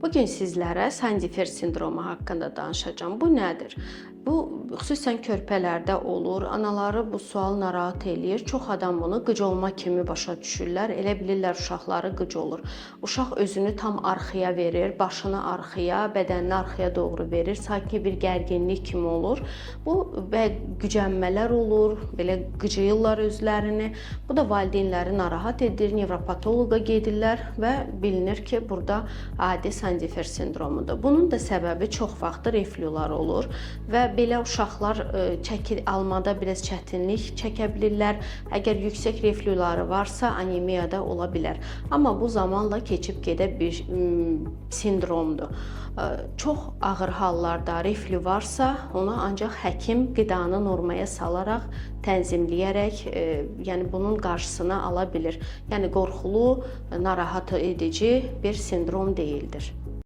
Bugün sizlərə Sandifer sindromu haqqında danışacağım. Bu nədir? Bu xüsusən körpələrdə olur. Anaları bu sual narahat eləyir. Çox adam bunu qıc olma kimi başa düşürlər. Elə bilirlər uşaqları qıc olur. Uşaq özünü tam arxaya verir, başını arxaya, bədənini arxaya doğru verir. Sanki bir gərginlik kimi olur. Bu və gücənmələr olur, belə qıcıyırlar özlərini. Bu da valideynləri narahat edir, nevropatoloqa gedirlər və bilinir ki, burada adi Sandifer sindromudur. Bunun da səbəbi çox vaxt reflülər olur və belə uşaqlar çəki almada biraz çətinlik çəkə bilirlər. Əgər yüksək reflüləri varsa, anemiya da ola bilər. Amma bu zamanla keçib gedə bir sindromdur. Çox ağır hallarda reflü varsa, onu ancaq həkim qidanı normaya salaraq, tənzimləyərək, yəni bunun qarşısını ala bilir. Yəni qorxulu, narahat edici bir sindrom deyildir.